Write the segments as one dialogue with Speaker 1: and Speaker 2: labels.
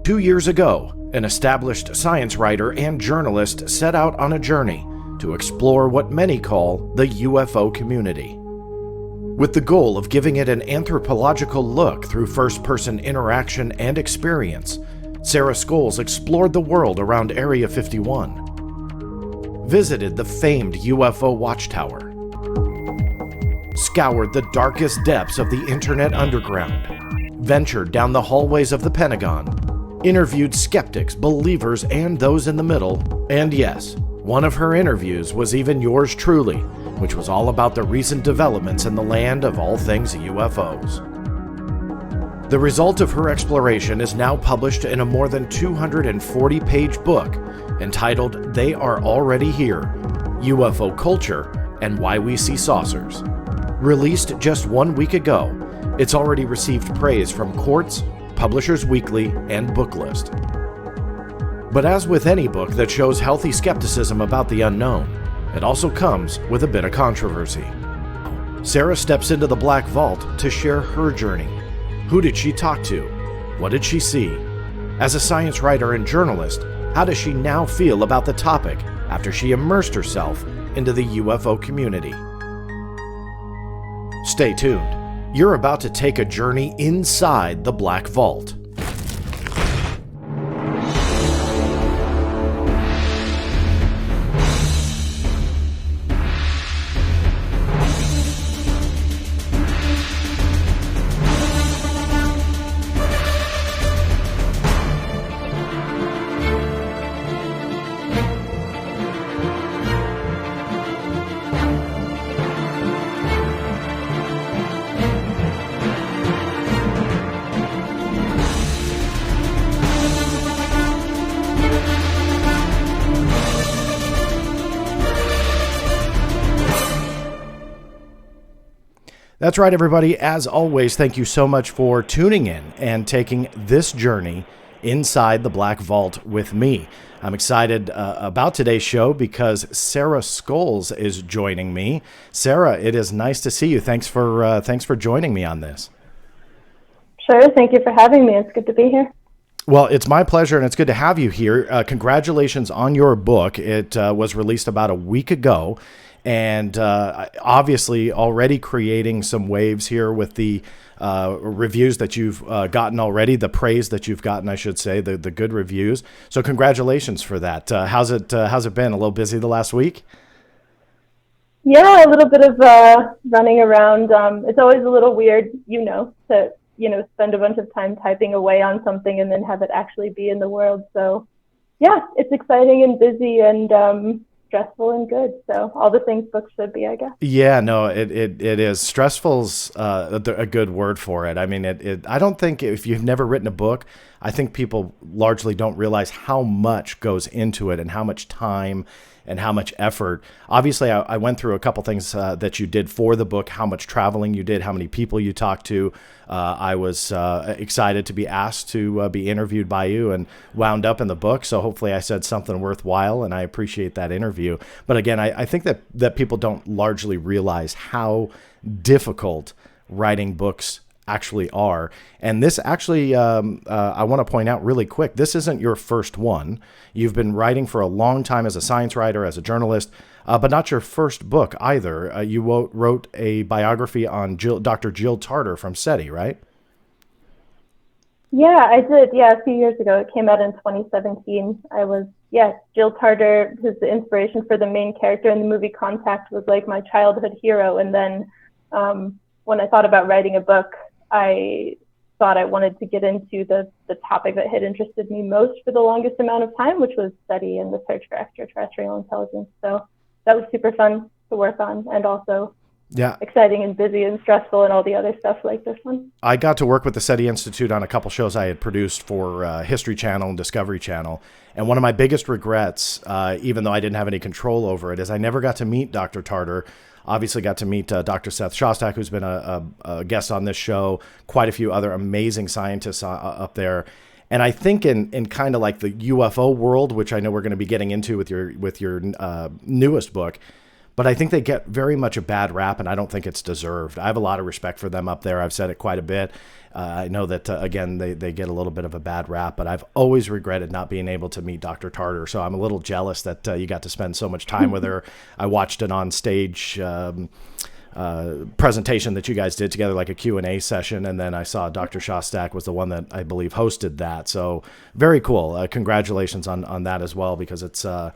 Speaker 1: 2 years ago, an established science writer and journalist set out on a journey to explore what many call the UFO community. With the goal of giving it an anthropological look through first-person interaction and experience, Sarah Scoles explored the world around Area 51, visited the famed UFO Watchtower, scoured the darkest depths of the internet underground, ventured down the hallways of the Pentagon, interviewed skeptics, believers, and those in the middle, and yes, one of her interviews was even yours truly, which was all about the recent developments in the land of all things UFOs. The result of her exploration is now published in a more than 240-page book entitled They Are Already Here, UFO Culture and Why We See Saucers. Released just 1 week ago, it's already received praise from Quartz, Publishers Weekly, and Booklist. But as with any book that shows healthy skepticism about the unknown, it also comes with a bit of controversy. Sarah steps into the Black Vault to share her journey. Who did she talk to? What did she see? As a science writer and journalist, how does she now feel about the topic after she immersed herself into the UFO community? Stay tuned. You're about to take a journey inside the Black Vault. That's right, everybody. As always, thank you so much for tuning in and taking this journey inside the Black Vault with me. I'm excited about today's show because Sarah Scoles is joining me. Sarah, it is nice to see you. Thanks for joining me on this.
Speaker 2: Sure. Thank you for having me. It's good to be here.
Speaker 1: Well, it's my pleasure, and it's good to have you here. Congratulations on your book. It was released about a week ago. And obviously already creating some waves here with the reviews that you've gotten already, the praise that you've gotten, I should say, the good reviews. So congratulations for that. How's it been? A little busy the last week?
Speaker 2: Yeah, a little bit of running around. It's always a little weird, to spend a bunch of time typing away on something and then have it actually be in the world. So yeah, it's exciting and busy and stressful and good. So all the things books should be, I guess.
Speaker 1: Yeah, no, it is. Stressful's a good word for it. I mean, I don't think if you've never written a book, I think people largely don't realize how much goes into it and how much time and how much effort. Obviously, I went through a couple things that you did for the book, how much traveling you did, how many people you talked to. I was excited to be asked to be interviewed by you and wound up in the book. So hopefully I said something worthwhile, and I appreciate that interview. But again, I think that people don't largely realize how difficult writing books actually are. And this actually, I want to point out really quick, this isn't your first one. You've been writing for a long time as a science writer, as a journalist, but not your first book either. You wrote a biography on Dr. Jill Tarter from SETI, right?
Speaker 2: Yeah, I did. Yeah, a few years ago. It came out in 2017. Jill Tarter, who's the inspiration for the main character in the movie Contact, was like my childhood hero. And then when I thought about writing a book, I thought I wanted to get into the topic that had interested me most for the longest amount of time, which was SETI and the search for extraterrestrial intelligence. So that was super fun to work on, and also exciting and busy and stressful and all the other stuff like this one.
Speaker 1: I got to work with the SETI Institute on a couple shows I had produced for History Channel and Discovery Channel. And one of my biggest regrets, even though I didn't have any control over it, is I never got to meet Dr. Tarter. Obviously got to meet Dr. Seth Shostak, who's been a guest on this show, quite a few other amazing scientists up there. And I think in kind of like the UFO world, which I know we're going to be getting into with your newest book, but I think they get very much a bad rap, and I don't think it's deserved. I have a lot of respect for them up there. I've said it quite a bit. I know that, again, they get a little bit of a bad rap, but I've always regretted not being able to meet Dr. Tarter, so I'm a little jealous that you got to spend so much time with her. I watched an on-stage presentation that you guys did together, like a Q&A session, and then I saw Dr. Shostak was the one that I believe hosted that, so very cool. Congratulations on that as well, because it's a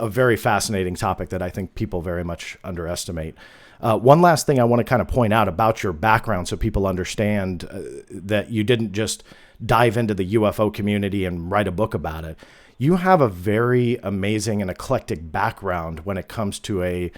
Speaker 1: very fascinating topic that I think people very much underestimate. One last thing I want to kind of point out about your background so people understand that you didn't just dive into the UFO community and write a book about it. You have a very amazing and eclectic background when it comes to an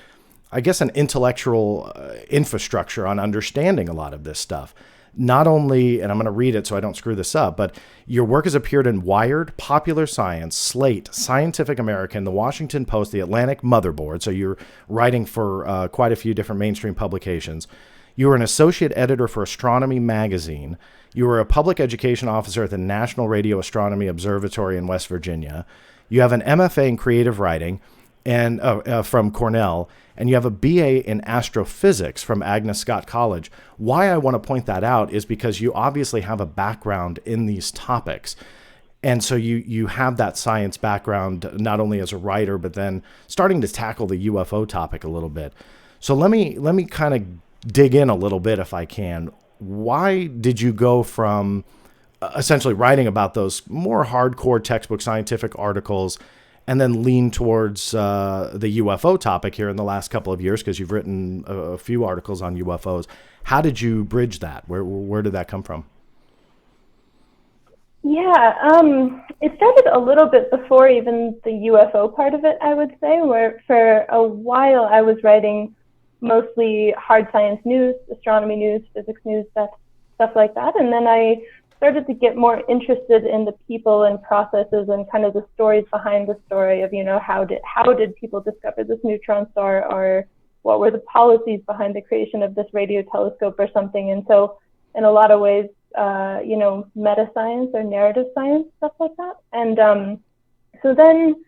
Speaker 1: intellectual infrastructure on understanding a lot of this stuff. Not only, and I'm going to read it so I don't screw this up, but your work has appeared in Wired, Popular Science, Slate, Scientific American, The Washington Post, The Atlantic, Motherboard. So you're writing for quite a few different mainstream publications. You were an associate editor for Astronomy Magazine. You were a public education officer at the National Radio Astronomy Observatory in West Virginia. You have an MFA in creative writing and from Cornell, and you have a BA in astrophysics from Agnes Scott College. Why I want to point that out is because you obviously have a background in these topics. And so you have that science background, not only as a writer, but then starting to tackle the UFO topic a little bit. So let me kind of dig in a little bit if I can. Why did you go from essentially writing about those more hardcore textbook scientific articles and then lean towards the UFO topic here in the last couple of years, because you've written a few articles on UFOs. How did you bridge that? Where did that come from?
Speaker 2: Yeah, it started a little bit before even the UFO part of it, I would say, where for a while I was writing mostly hard science news, astronomy news, physics news, stuff like that. And then I started to get more interested in the people and processes and kind of the stories behind the story of, how did people discover this neutron star, or what were the policies behind the creation of this radio telescope or something. And so in a lot of ways, meta science or narrative science, stuff like that. And so then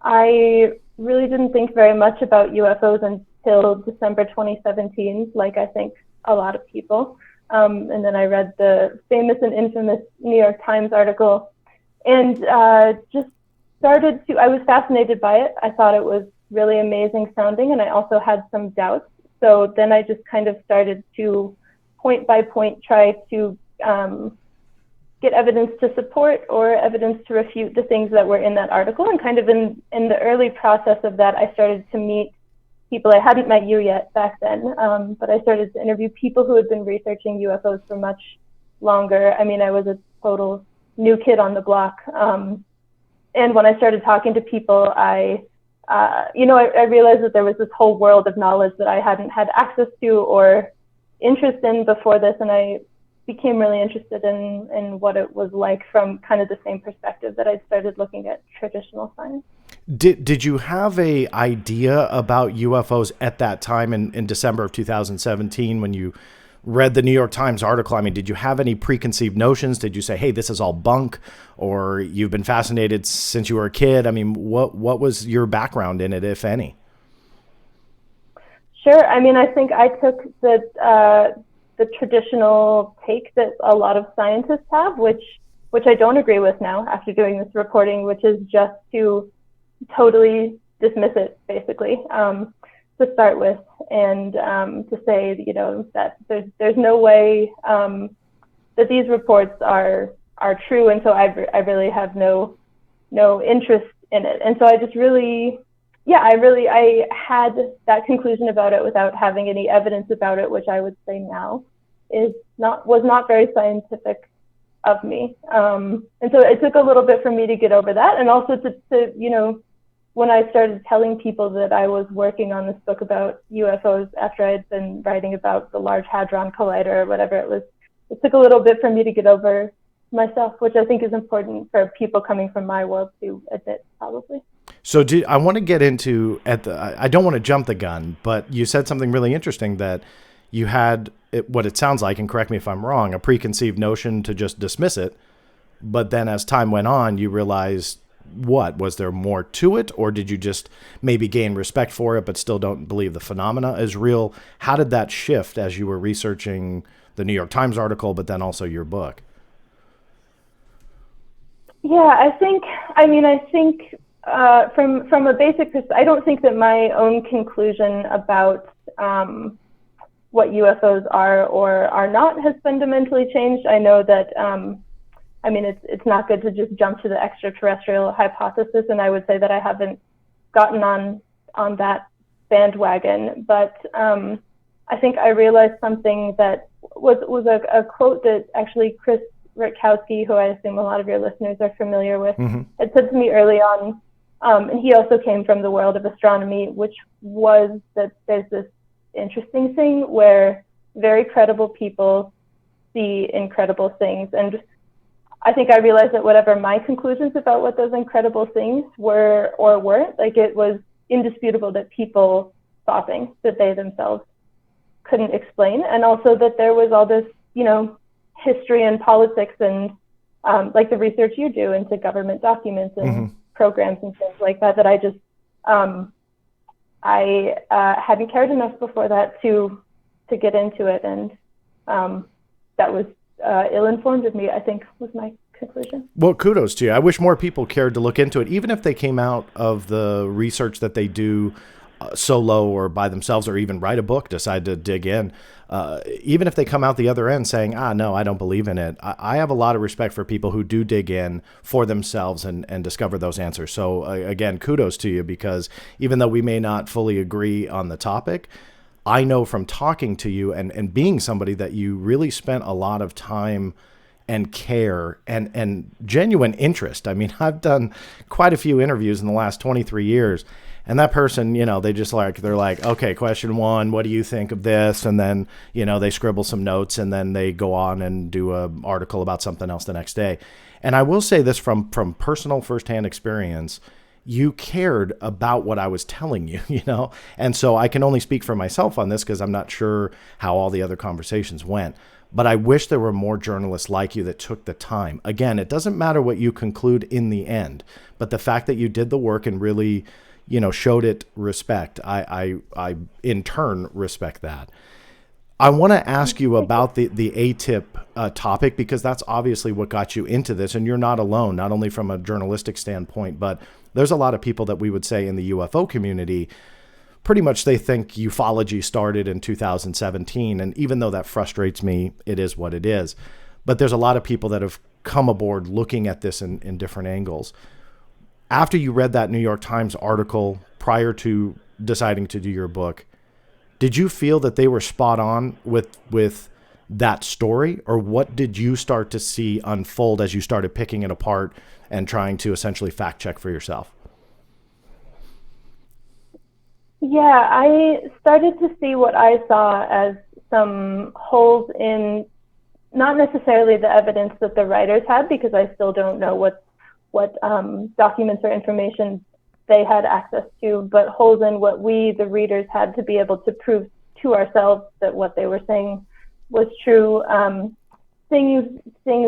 Speaker 2: I really didn't think very much about UFOs until December 2017, like I think a lot of people. And then I read the famous and infamous New York Times article and I was fascinated by it. I thought it was really amazing sounding, and I also had some doubts. So then I just kind of started to point by point try to get evidence to support or evidence to refute the things that were in that article. And kind of in the early process of that, I started to meet people. I hadn't met you yet back then, but I started to interview people who had been researching UFOs for much longer. I mean, I was a total new kid on the block. And when I started talking to people, I realized that there was this whole world of knowledge that I hadn't had access to or interest in before this. And I became really interested in what it was like from kind of the same perspective that I'd started looking at traditional science.
Speaker 1: Did you have a idea about UFOs at that time in December of 2017 when you read the New York Times article? I mean, did you have any preconceived notions? Did you say, hey, this is all bunk, or you've been fascinated since you were a kid? I mean, what was your background in it, if any?
Speaker 2: Sure. I mean, I think I took the traditional take that a lot of scientists have, which I don't agree with now after doing this reporting, which is just to totally dismiss it, basically, to start with, and to say, that there's no way that these reports are true, and so I really have no interest in it. And so I just really, I had that conclusion about it without having any evidence about it, which I would say now was not very scientific of me. And so it took a little bit for me to get over that, and also to when I started telling people that I was working on this book about UFOs after I had been writing about the Large Hadron Collider or whatever it was, it took a little bit for me to get over myself, which I think is important for people coming from my world to admit, probably.
Speaker 1: So I want to get into, I don't want to jump the gun, but you said something really interesting, that you had what it sounds like, and correct me if I'm wrong, a preconceived notion to just dismiss it. But then as time went on, you realized what? Was there more to it, or did you just maybe gain respect for it but still don't believe the phenomena is real? How did that shift as you were researching the New York Times article, but then also your book?
Speaker 2: Yeah, I think from a basic perspective, I don't think that my own conclusion about what UFOs are or are not has fundamentally changed. I know that it's not good to just jump to the extraterrestrial hypothesis, and I would say that I haven't gotten on that bandwagon. But I think I realized something that was a quote that actually Chris Rutkowski, who I assume a lot of your listeners are familiar with, had said to me early on, and he also came from the world of astronomy, which was that there's this interesting thing where very credible people see incredible things. And I think I realized that whatever my conclusions about what those incredible things were or weren't, like, it was indisputable that people saw things that they themselves couldn't explain. And also that there was all this, history and politics and like the research you do into government documents and programs and things like that, that I just, I hadn't cared enough before that to get into it. And that was ill-informed of me, I think, was my conclusion.
Speaker 1: Well, kudos to you. I wish more people cared to look into it, even if they came out of the research that they do solo or by themselves, or even write a book, decide to dig in. Even if they come out the other end saying, no, I don't believe in it. I have a lot of respect for people who do dig in for themselves and discover those answers. So again, kudos to you, because even though we may not fully agree on the topic, I know from talking to you and being somebody that you really spent a lot of time and care and genuine interest. I mean, I've done quite a few interviews in the last 23 years. And that person, they're like, okay, question one, what do you think of this? And then, they scribble some notes and then they go on and do an article about something else the next day. And I will say this from personal firsthand experience, you cared about what I was telling you, And so I can only speak for myself on this because I'm not sure how all the other conversations went. But I wish there were more journalists like you that took the time. Again, it doesn't matter what you conclude in the end, but the fact that you did the work and really showed it respect. I in turn respect that. I want to ask you about the ATIP topic, because that's obviously what got you into this, and you're not alone, not only from a journalistic standpoint, but there's a lot of people that we would say in the UFO community, pretty much they think ufology started in 2017, and even though that frustrates me, it is what it is. But there's a lot of people that have come aboard looking at this in different angles. After you read that New York Times article prior to deciding to do your book, did you feel that they were spot on with that story? Or what did you start to see unfold as you started picking it apart and trying to essentially fact check for yourself?
Speaker 2: Yeah, I started to see what I saw as some holes in not necessarily the evidence that the writers had, because I still don't know what documents or information they had access to, but holes in what we, the readers, had to be able to prove to ourselves that what they were saying was true. Things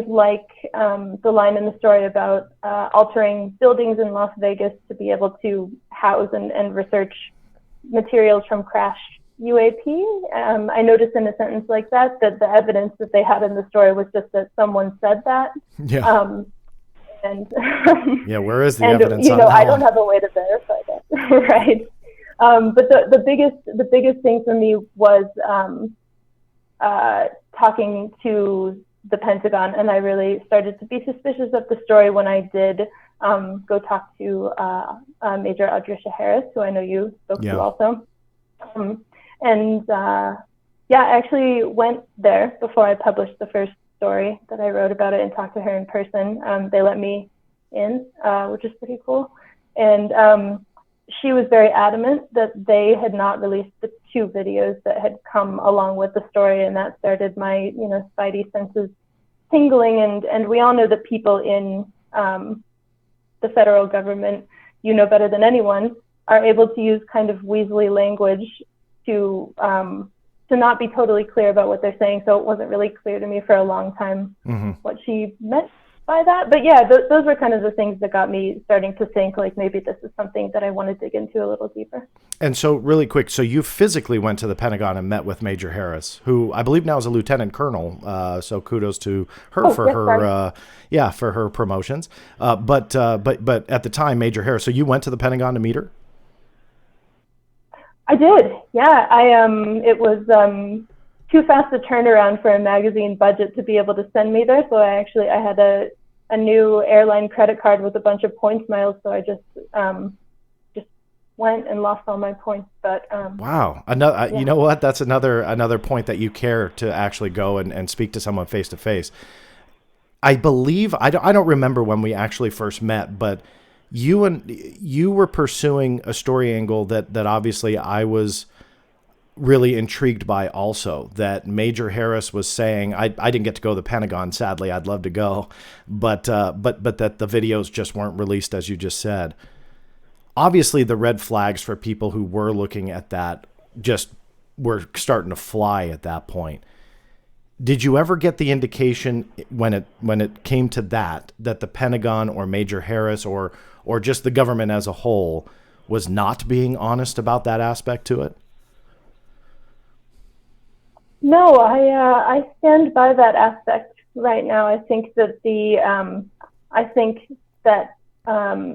Speaker 2: like the line in the story about altering buildings in Las Vegas to be able to house and research materials from crashed UAP. I noticed in a sentence like that the evidence that they had in the story was just that someone said that.
Speaker 1: Yeah.
Speaker 2: And
Speaker 1: yeah, where is the evidence on
Speaker 2: that?
Speaker 1: I
Speaker 2: don't have a way to verify that, right? But the biggest thing for me was talking to the Pentagon, and I really started to be suspicious of the story when I did go talk to Major Audricia Harris, who I know you spoke to also. I actually went there before I published the first story that I wrote about it and talked to her in person. They let me in, which is pretty cool. And she was very adamant that they had not released the 2 videos that had come along with the story, and that started my, spidey senses tingling. And we all know that people in the federal government, better than anyone, are able to use kind of weaselly language to not be totally clear about what they're saying. So it wasn't really clear to me for a long time what she meant by that. But yeah, those were kind of the things that got me starting to think like maybe this is something that I want to dig into a little deeper.
Speaker 1: And so really quick, so you physically went to the Pentagon and met with Major Harris, who I believe now is a lieutenant colonel. So kudos to her for for her promotions. But at the time, Major Harris, so you went to the Pentagon to meet her?
Speaker 2: I did. Yeah. It was too fast a turnaround for a magazine budget to be able to send me there. So I had a new airline credit card with a bunch of points miles. So I just went and lost all my points. But
Speaker 1: wow. You know what? That's another point that you care to actually go and speak to someone face to face. I believe, I don't remember when we actually first met, but you were pursuing a story angle that obviously I was really intrigued by also, that Major Harris was saying, I didn't get to go to the Pentagon, sadly, I'd love to go, but that the videos just weren't released, as you just said. Obviously, the red flags for people who were looking at that just were starting to fly at that point. Did you ever get the indication when it came to that the Pentagon or Major Harris or just the government as a whole was not being honest about that aspect to it?
Speaker 2: No, I stand by that aspect right now. I think that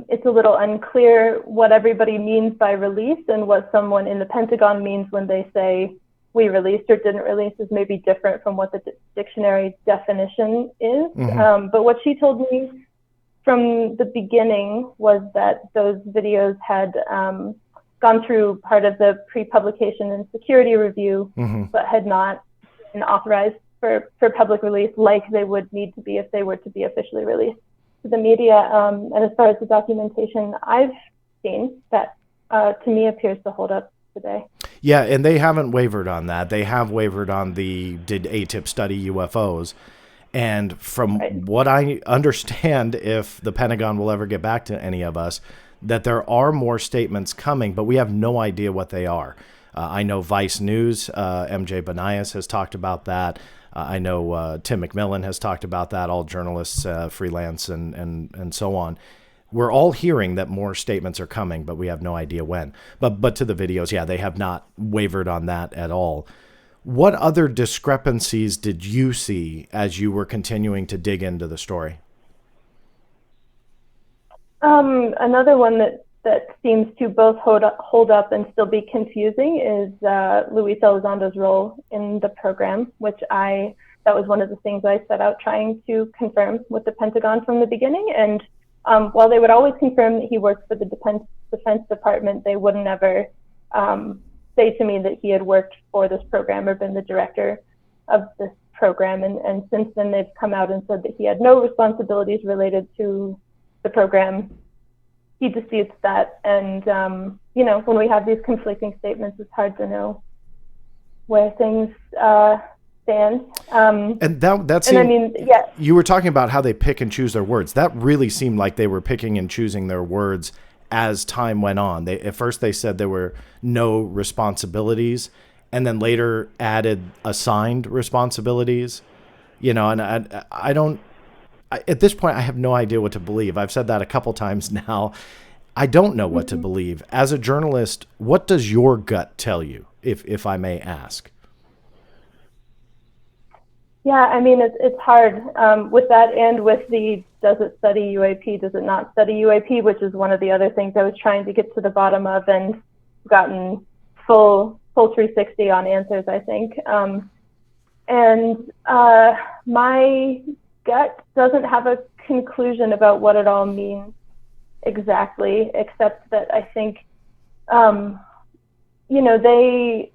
Speaker 2: it's a little unclear what everybody means by release, and what someone in the Pentagon means when they say we released or didn't release is maybe different from what the dictionary definition is.
Speaker 1: Mm-hmm.
Speaker 2: But what she told me from the beginning was that those videos had gone through part of the pre-publication and security review,
Speaker 1: mm-hmm.
Speaker 2: but had not been authorized for public release like they would need to be if they were to be officially released to the media. And as far as the documentation I've seen, that to me appears to hold up today.
Speaker 1: Yeah, and they haven't wavered on that. They have wavered on did ATIP study UFOs? And from what I understand, if the Pentagon will ever get back to any of us, that there are more statements coming, but we have no idea what they are. I know Vice News, MJ Banias has talked about that. I know Tim McMillan has talked about that, all journalists, freelance, and so on. We're all hearing that more statements are coming, but we have no idea when. But to the videos, yeah, they have not wavered on that at all. What other discrepancies did you see as you were continuing to dig into the story?
Speaker 2: Another one that seems to both hold up and still be confusing is Luis Elizondo's role in the program, which that was one of the things I set out trying to confirm with the Pentagon from the beginning. And while they would always confirm that he worked for the Defense Department, they wouldn't ever say to me that he had worked for this program or been the director of this program. And since then, they've come out and said that he had no responsibilities related to the program. He disputes that. And, when we have these conflicting statements, it's hard to know where things stand.
Speaker 1: And that seemed,
Speaker 2: and I mean, yeah.
Speaker 1: You were talking about how they pick and choose their words. That really seemed like they were picking and choosing their words as time went on. At first they said there were no responsibilities, and then later added assigned responsibilities. And I don't. At this point, I have no idea what to believe. I've said that a couple times now. I don't know what to believe. As a journalist, what does your gut tell you, if I may ask?
Speaker 2: Yeah, I mean, it's hard with that, and with the does it study UAP, does it not study UAP, which is one of the other things I was trying to get to the bottom of, and gotten full 360 on answers, I think. And my gut doesn't have a conclusion about what it all means exactly, except that I think, they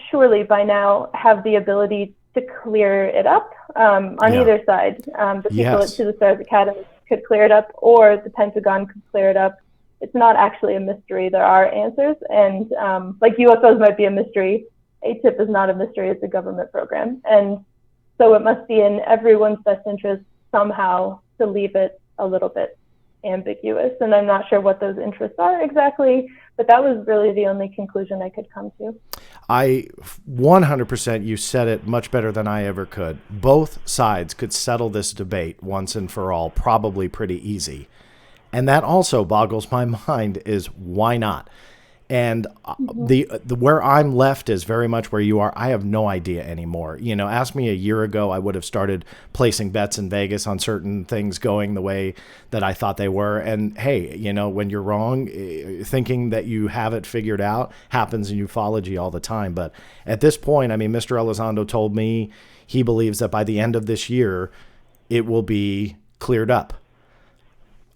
Speaker 2: surely by now have the ability to clear it up on either side. The people at To the Stars Academy could clear it up, or the Pentagon could clear it up. It's not actually a mystery. There are answers, and like UFOs might be a mystery, ATIP is not a mystery. It's a government program, and so it must be in everyone's best interest somehow to leave it a little bit ambiguous, and I'm not sure what those interests are exactly, but that was really the only conclusion I could come to.
Speaker 1: I 100%, you said it much better than I ever could. Both sides could settle this debate once and for all, probably pretty easy. And that also boggles my mind is why not? And the where I'm left is very much where you are. I have no idea anymore. You know, ask me a year ago, I would have started placing bets in Vegas on certain things going the way that I thought they were. And hey, you know, when you're wrong, thinking that you have it figured out happens in ufology all the time. But at this point, I mean, Mr. Elizondo told me he believes that by the end of this year, it will be cleared up.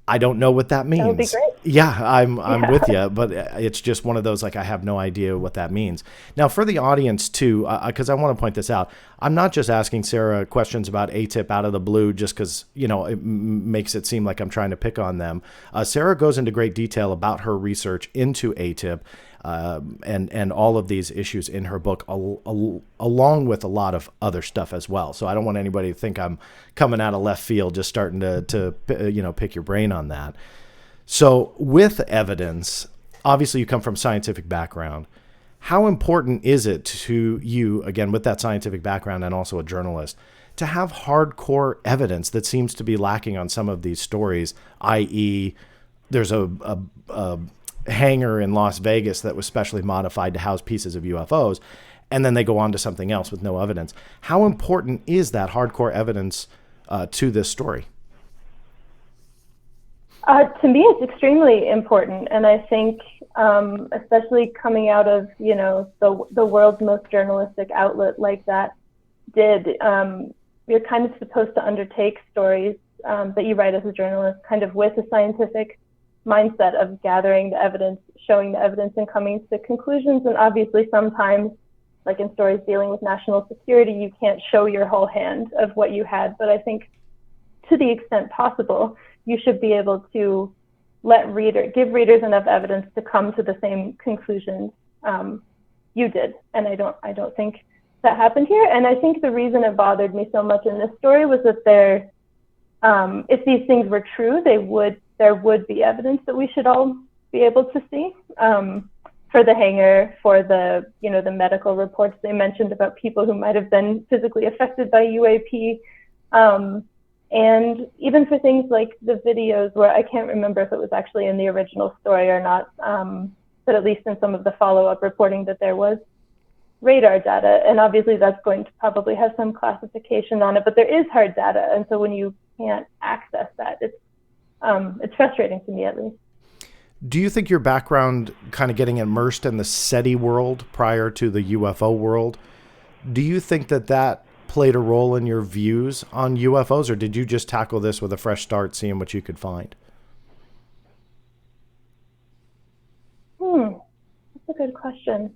Speaker 1: I don't know what that means.
Speaker 2: That would be great.
Speaker 1: Yeah, I'm with you, but it's just one of those, like, I have no idea what that means. Now, for the audience, too, because I want to point this out, I'm not just asking Sarah questions about ATIP out of the blue just because, you know, it makes it seem like I'm trying to pick on them. Sarah goes into great detail about her research into ATIP and all of these issues in her book, along with a lot of other stuff as well. So I don't want anybody to think I'm coming out of left field, just starting to you know, pick your brain on that. So with evidence, obviously you come from a scientific background. How important is it to you, again, with that scientific background and also a journalist, to have hardcore evidence that seems to be lacking on some of these stories, i.e. there's a hangar in Las Vegas that was specially modified to house pieces of UFOs, and then they go on to something else with no evidence. How important is that hardcore evidence to this story?
Speaker 2: To me, it's extremely important, and I think, especially coming out of, you know, the world's most journalistic outlet like that did, you're kind of supposed to undertake stories that you write as a journalist kind of with a scientific mindset of gathering the evidence, showing the evidence, and coming to conclusions. And obviously sometimes, like in stories dealing with national security, you can't show your whole hand of what you had. But I think to the extent possible, you should be able to give readers enough evidence to come to the same conclusions you did. And I don't think that happened here. And I think the reason it bothered me so much in this story was that if these things were true, there would be evidence that we should all be able to see. For the hangar, for the medical reports they mentioned about people who might have been physically affected by UAP. And even for things like the videos where I can't remember if it was actually in the original story or not, but at least in some of the follow-up reporting that there was radar data. And obviously that's going to probably have some classification on it, but there is hard data. And so when you can't access that, it's frustrating to me at least.
Speaker 1: Do you think your background kind of getting immersed in the SETI world prior to the UFO world, do you think that played a role in your views on UFOs, or did you just tackle this with a fresh start, seeing what you could find?
Speaker 2: That's a good question.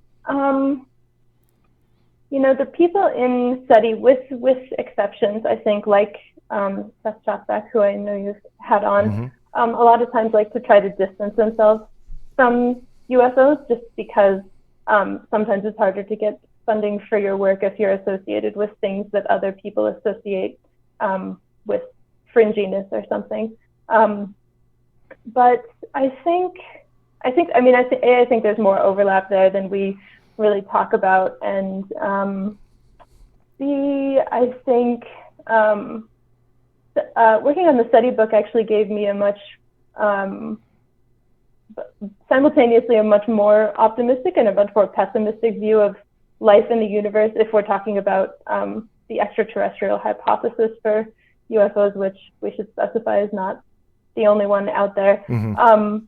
Speaker 2: The people in SETI, with exceptions, I think, like Seth Shostak, who I know you've had on, a lot of times like to try to distance themselves from UFOs just because sometimes it's harder to get funding for your work if you're associated with things that other people associate with fringiness or something. But I think there's more overlap there than we really talk about. And I think working on the SETI book actually gave me simultaneously a much more optimistic and a much more pessimistic view of life in the universe if we're talking about the extraterrestrial hypothesis for UFOs, which we should specify is not the only one out there.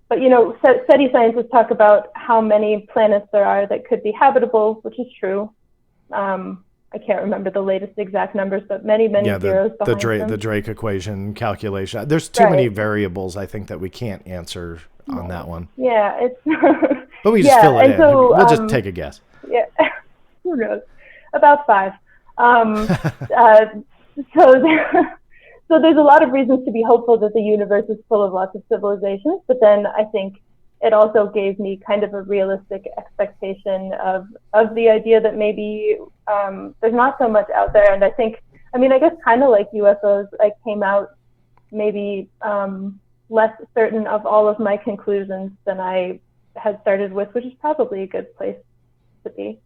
Speaker 2: But SETI scientists talk about how many planets there are that could be habitable, which is true. I can't remember the latest exact numbers, but many zeros behind them.
Speaker 1: The Drake equation calculation. There's too many variables, I think, that we can't answer on that one.
Speaker 2: Yeah, it's.
Speaker 1: But we just fill it in. So, we'll just take a guess.
Speaker 2: Yeah, who knows? About 5. So there's a lot of reasons to be hopeful that the universe is full of lots of civilizations, but then I think it also gave me kind of a realistic expectation of the idea that maybe there's not so much out there. And I guess kind of like UFOs, I came out maybe less certain of all of my conclusions than I had started with, which is probably a good place to be.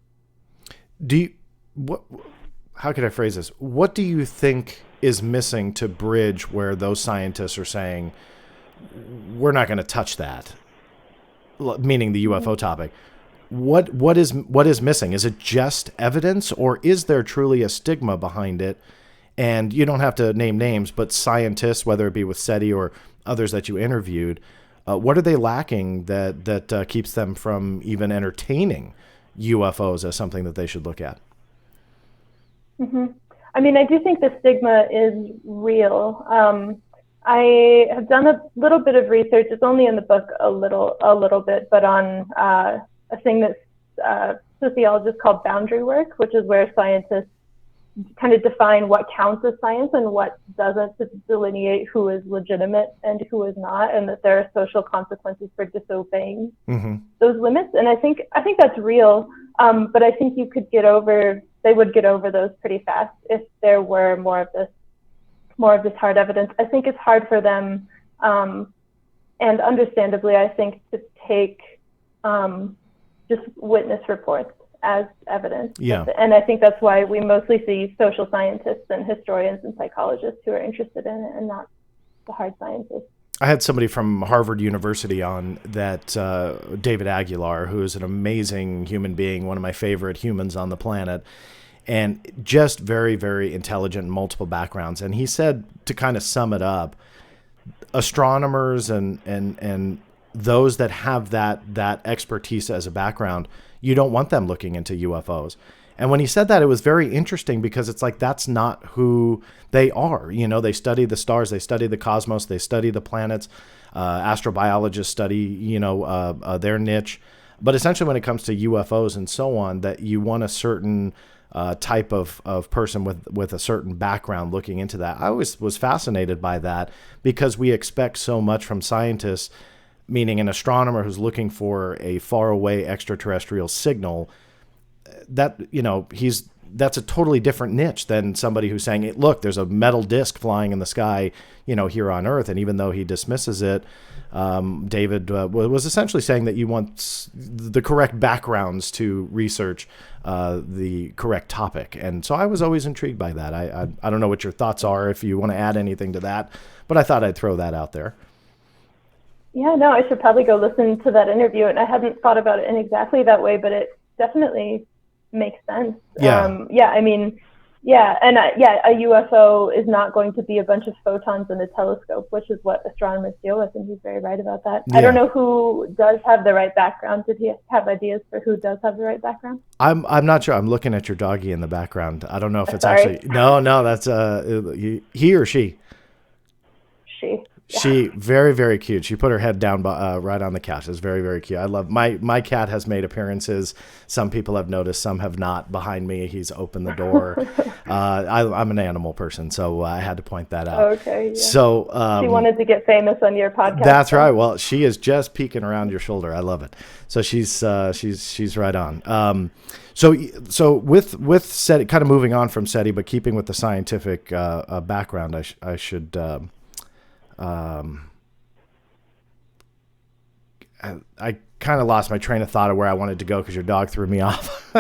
Speaker 1: How could I phrase this? What do you think is missing to bridge where those scientists are saying, we're not going to touch that, meaning the UFO topic? What is missing? Is it just evidence, or is there truly a stigma behind it? And you don't have to name names, but scientists, whether it be with SETI or others that you interviewed, what are they lacking that keeps them from even entertaining UFOs as something that they should look at?
Speaker 2: Mm-hmm. I mean, I do think the stigma is real. I have done a little bit of research. It's only in the book a little bit, but on a thing that sociologists call boundary work, which is where scientists kind of define what counts as science and what doesn't, to delineate who is legitimate and who is not, and that there are social consequences for disobeying those limits. And I think that's real, but I think they would get over those pretty fast if there were more of this hard evidence. I think it's hard for them, and understandably, I think, to take just witness reports as evidence.
Speaker 1: Yeah.
Speaker 2: And I think that's why we mostly see social scientists and historians and psychologists who are interested in it, and not the hard scientists.
Speaker 1: I had somebody from Harvard University on that, David Aguilar, who is an amazing human being, one of my favorite humans on the planet, and just very, very intelligent in multiple backgrounds. And he said, to kind of sum it up, astronomers and those that have that expertise as a background, you don't want them looking into UFOs. And when he said that, it was very interesting, because it's like, that's not who they are. You know, they study the stars, they study the cosmos, they study the planets. Astrobiologists study, their niche. But essentially, when it comes to UFOs and so on, that you want a certain type of person with a certain background looking into that. I always was fascinated by that, because we expect so much from scientists, meaning an astronomer who's looking for a faraway extraterrestrial signal, that, that's a totally different niche than somebody who's saying, look, there's a metal disc flying in the sky, here on Earth. And even though he dismisses it, David was essentially saying that you want the correct backgrounds to research the correct topic. And so I was always intrigued by that. I don't know what your thoughts are, if you want to add anything to that, but I thought I'd throw that out there.
Speaker 2: Yeah, no, I should probably go listen to that interview. And I hadn't thought about it in exactly that way, but it definitely makes sense.
Speaker 1: Yeah.
Speaker 2: A UFO is not going to be a bunch of photons in a telescope, which is what astronomers deal with, and he's very right about that. Yeah. I don't know who does have the right background. Did he have ideas for who does have the right background?
Speaker 1: I'm not sure. I'm looking at your doggie in the background. I don't know if it's actually no. That's he or she.
Speaker 2: She. Yeah.
Speaker 1: She, very, very cute. She put her head down right on the couch. It's very, very cute. I love my cat has made appearances. Some people have noticed, some have not. Behind me, he's opened the door. I'm an animal person, so I had to point that out.
Speaker 2: Okay. Yeah.
Speaker 1: So
Speaker 2: she wanted to get famous on your podcast.
Speaker 1: That's right. Well, she is just peeking around your shoulder. I love it. So she's right on. So with SETI, kind of moving on from SETI, but keeping with the scientific background, I should. I kind of lost my train of thought of where I wanted to go, because your dog threw me off.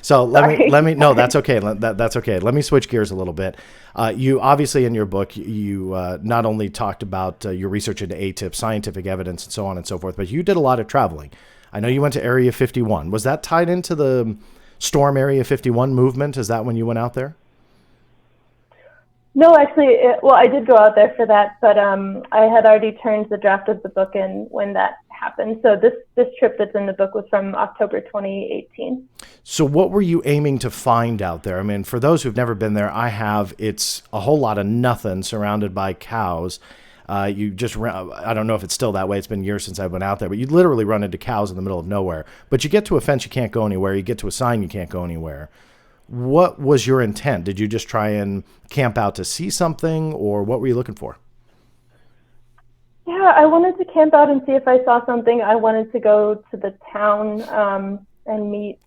Speaker 1: So let me no, that's okay. That's okay. Let me switch gears a little bit. You obviously, in your book, you not only talked about your research into ATIP, scientific evidence, and so on and so forth, but you did a lot of traveling. I know you went to Area 51. Was that tied into the Storm Area 51 movement? Is that when you went out there?
Speaker 2: No, actually, I did go out there for that, but I had already turned the draft of the book in when that happened. So this trip that's in the book was from October 2018.
Speaker 1: So what were you aiming to find out there? I mean, for those who've never been there, I have. It's a whole lot of nothing surrounded by cows. You just, I don't know if it's still that way. It's been years since I went out there, but you literally run into cows in the middle of nowhere. But you get to a fence, you can't go anywhere. You get to a sign, you can't go anywhere. What was your intent? Did you just try and camp out to see something, or what were you looking for?
Speaker 2: Yeah, I wanted to camp out and see if I saw something. I wanted to go to the town and meet.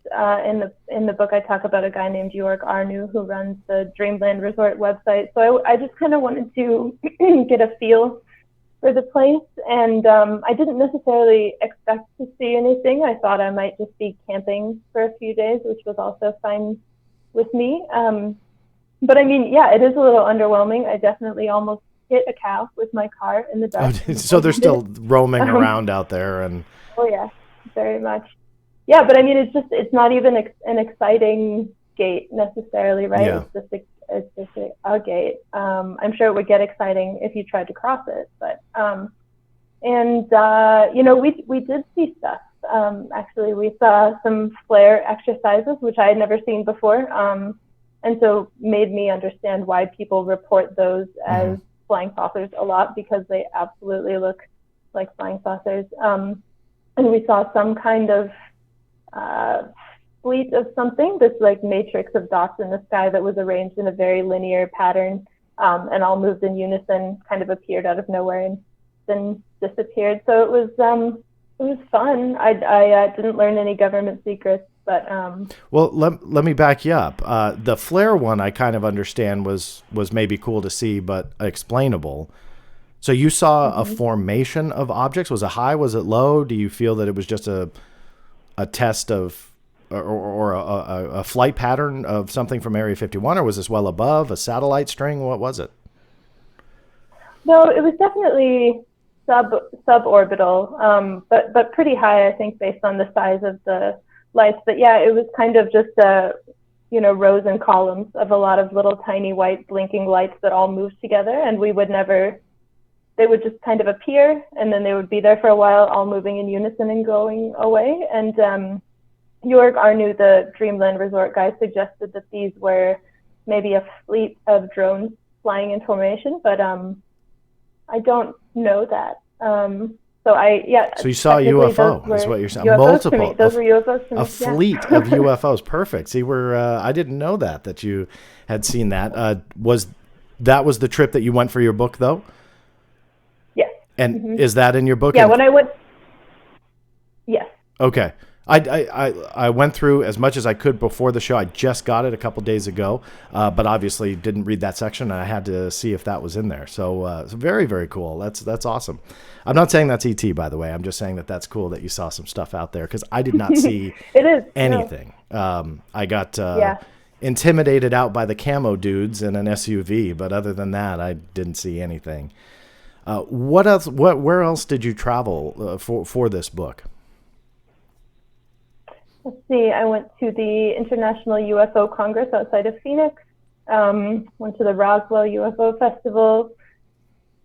Speaker 2: In the book, I talk about a guy named York Arnu who runs the Dreamland Resort website. So I just kind of wanted to get a feel for the place, and I didn't necessarily expect to see anything. I thought I might just be camping for a few days, which was also fine with me. But I mean, yeah, it is a little underwhelming. I definitely almost hit a cow with my car in the dark.
Speaker 1: Oh, so they're still roaming around out there, and
Speaker 2: oh yeah, very much. Yeah, but I mean, it's not even an exciting gate necessarily, right?
Speaker 1: Yeah.
Speaker 2: It's just a gate. I'm sure it would get exciting if you tried to cross it, but you know, we did see stuff. Actually, we saw some flare exercises, which I had never seen before, and so made me understand why people report those as flying saucers a lot, because they absolutely look like flying saucers. And we saw some kind of fleet of something, this like matrix of dots in the sky that was arranged in a very linear pattern, and all moved in unison, kind of appeared out of nowhere and then disappeared. So it was fun. I didn't learn any government secrets, but
Speaker 1: well, let me back you up. The flare one I kind of understand was maybe cool to see, but explainable. So you saw a formation of objects. Was it high? Was it low? Do you feel that it was just a test of or a flight pattern of something from Area 51, or was this well above, a satellite string? What was it?
Speaker 2: No, it was definitely suborbital, but pretty high, I think, based on the size of the lights. But yeah, it was kind of just rows and columns of a lot of little tiny white blinking lights that all moved together, and they would just kind of appear, and then they would be there for a while, all moving in unison and going away. And Jorg Arnu, the Dreamland Resort guy, suggested that these were maybe a fleet of drones flying in formation, but I don't know that.
Speaker 1: So you saw a UFO, is what you're saying? Multiple.
Speaker 2: Those were UFOs.
Speaker 1: A fleet of UFOs. Perfect. See, I didn't know that you had seen that. Was the trip that you went for your book, though?
Speaker 2: Yes.
Speaker 1: And is that in your book?
Speaker 2: Yeah, when I went. Yes.
Speaker 1: Okay. I went through as much as I could before the show. I just got it a couple days ago, but obviously didn't read that section, and I had to see if that was in there. So very, very cool. That's awesome. I'm not saying that's ET, by the way. I'm just saying that's cool that you saw some stuff out there, because I did not see anything. No. I got intimidated out by the camo dudes in an SUV, but other than that, I didn't see anything. What else? Where else did you travel for this book?
Speaker 2: Let's see, I went to the International UFO Congress outside of Phoenix, went to the Roswell UFO Festival.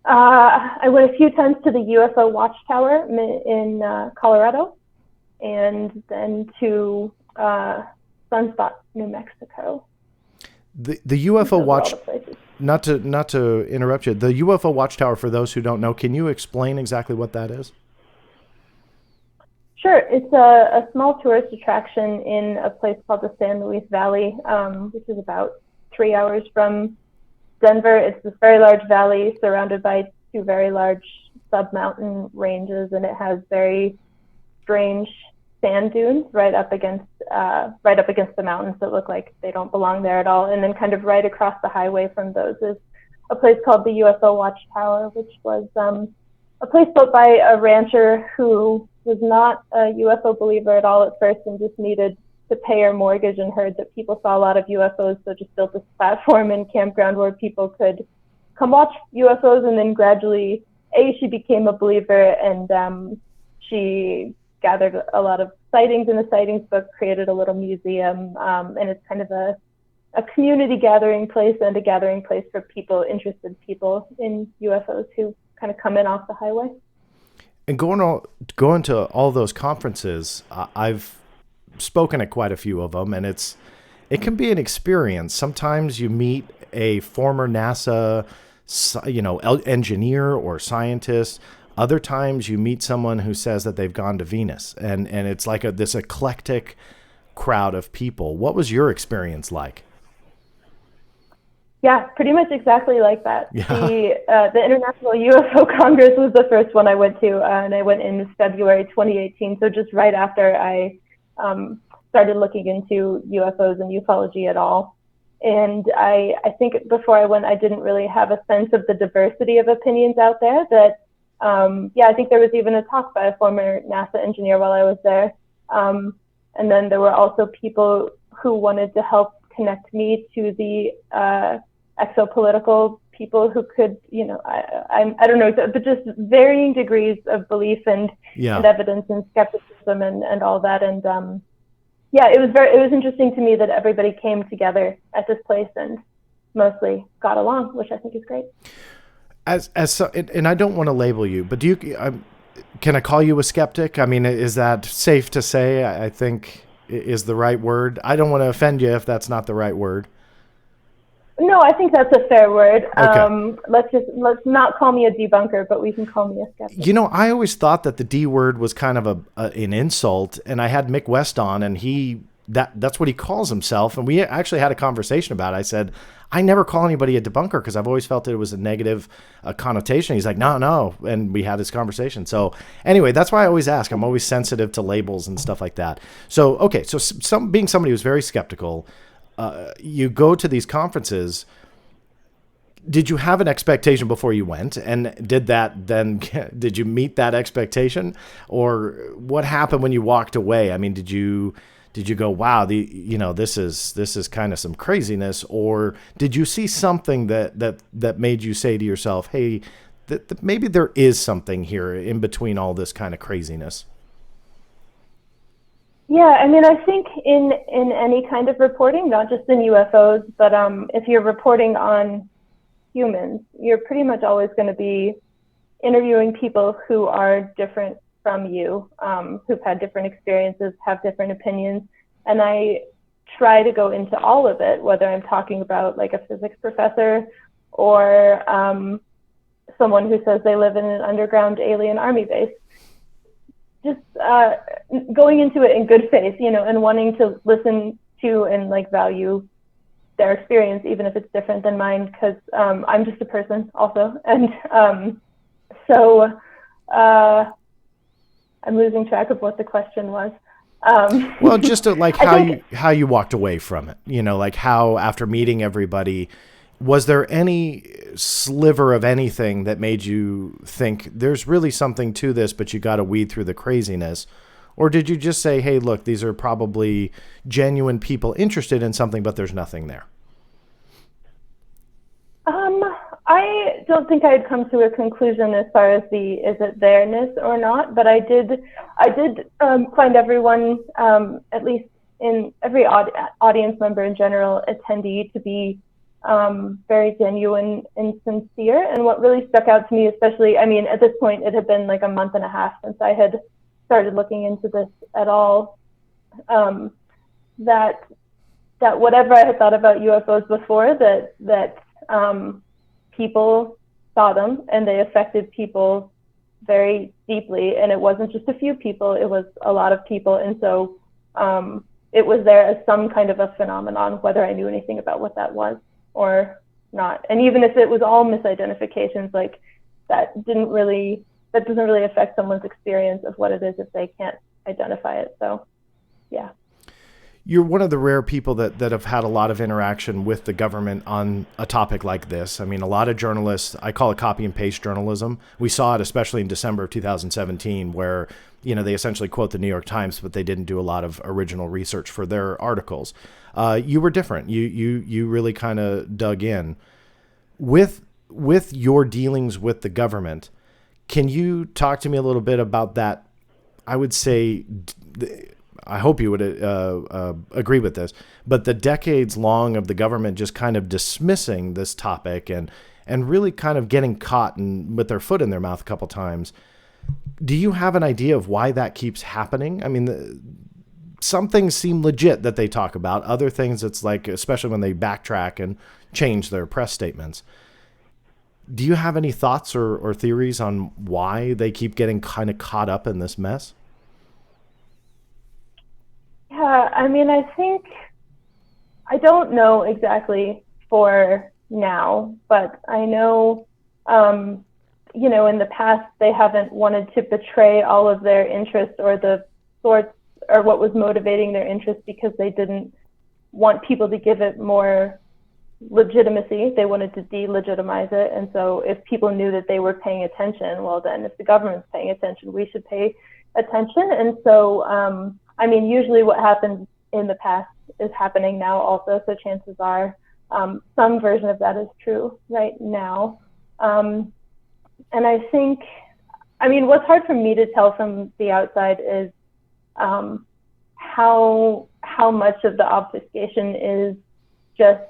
Speaker 2: I went a few times to the UFO Watchtower in Colorado, and then to Sunspot, New Mexico.
Speaker 1: The UFO Watch, not to interrupt you, the UFO Watchtower, for those who don't know, can you explain exactly what that is?
Speaker 2: Sure. It's a small tourist attraction in a place called the San Luis Valley, which is about 3 hours from Denver. It's this very large valley surrounded by two very large sub-mountain ranges, and it has very strange sand dunes right up against the mountains that look like they don't belong there at all. And then kind of right across the highway from those is a place called the UFO Watchtower, which was a place built by a rancher who was not a UFO believer at all at first, and just needed to pay her mortgage, and heard that people saw a lot of UFOs, so just built this platform and campground where people could come watch UFOs. And then gradually, she became a believer, and she gathered a lot of sightings in the sightings book, created a little museum, and it's kind of a community gathering place, and a gathering place for interested people in UFOs who kind of come in off the highway.
Speaker 1: And going to all those conferences, I've spoken at quite a few of them, and it can be an experience. Sometimes you meet a former NASA, engineer or scientist. Other times you meet someone who says that they've gone to Venus, and it's like this eclectic crowd of people. What was your experience like?
Speaker 2: Yeah, pretty much exactly like that.
Speaker 1: Yeah.
Speaker 2: The International UFO Congress was the first one I went to, and I went in February 2018, so just right after I started looking into UFOs and ufology at all. And I think before I went, I didn't really have a sense of the diversity of opinions out there that yeah, I think there was even a talk by a former NASA engineer while I was there. And then there were also people who wanted to help connect me to the exopolitical people who could, I don't know, but just varying degrees of belief and evidence and skepticism and all that. And yeah, it was interesting to me that everybody came together at this place and mostly got along, which I think is great.
Speaker 1: And I don't want to label you, but can I call you a skeptic? I mean, is that safe to say? I think is the right word. I don't want to offend you if that's not the right word.
Speaker 2: No, I think that's a fair word.
Speaker 1: Okay.
Speaker 2: Let's not call me a debunker, but we can call me a skeptic.
Speaker 1: I always thought that the D word was kind of an insult, and I had Mick West on, and that's what he calls himself, and we actually had a conversation about it. I said, I never call anybody a debunker because I've always felt that it was a negative connotation. He's like, no, and we had this conversation. So anyway, that's why I always ask. I'm always sensitive to labels and stuff like that. So okay, so being somebody who's very skeptical, you go to these conferences. Did you have an expectation before you went, and did you meet that expectation, or what happened when you walked away? I mean, did you go, wow, this is kind of some craziness, or did you see something that made you say to yourself, hey, that maybe there is something here in between all this kind of craziness?
Speaker 2: Yeah, I mean, I think in any kind of reporting, not just in UFOs, but if you're reporting on humans, you're pretty much always going to be interviewing people who are different from you, who've had different experiences, have different opinions. And I try to go into all of it, whether I'm talking about like a physics professor or someone who says they live in an underground alien army base. Just going into it in good faith, and wanting to listen to and like value their experience, even if it's different than mine, because I'm just a person also. And so I'm losing track of what the question was.
Speaker 1: Well, just like how you walked away from it, like how after meeting everybody, was there any sliver of anything that made you think there's really something to this, but you got to weed through the craziness? Or did you just say, hey, look, these are probably genuine people interested in something, but there's nothing there?
Speaker 2: I don't think I had come to a conclusion as far as is it there-ness or not, but I did find everyone, at least in every audience member in general, attendee, to be very genuine and sincere. And what really stuck out to me, especially, I mean, at this point, it had been like a month and a half since I had started looking into this at all, that whatever I had thought about UFOs before, that people saw them and they affected people very deeply. And it wasn't just a few people, it was a lot of people. And so it was there as some kind of a phenomenon, whether I knew anything about what that was or not. And even if it was all misidentifications, like that doesn't really affect someone's experience of what it is if they can't identify it. So, yeah.
Speaker 1: You're one of the rare people that have had a lot of interaction with the government on a topic like this. I mean, a lot of journalists, I call it copy and paste journalism. We saw it especially in December of 2017, where, they essentially quote the New York Times, but they didn't do a lot of original research for their articles. You were different. You really kind of dug in. With your dealings with the government, can you talk to me a little bit about that? I would say, I hope you would agree with this, but the decades long of the government just kind of dismissing this topic and really kind of getting caught with their foot in their mouth a couple times. Do you have an idea of why that keeps happening? I mean, some things seem legit that they talk about. Other things, it's like, especially when they backtrack and change their press statements. Do you have any thoughts or theories on why they keep getting kind of caught up in this mess?
Speaker 2: Yeah, I mean, I think, I don't know exactly for now, but I know, in the past, they haven't wanted to betray all of their interests or the sorts or what was motivating their interest because they didn't want people to give it more legitimacy. They wanted to delegitimize it. And so if people knew that they were paying attention, well, then if the government's paying attention, we should pay attention. And so, I mean, usually what happened in the past is happening now also. So chances are some version of that is true right now. And I think, I mean, what's hard for me to tell from the outside is how much of the obfuscation is just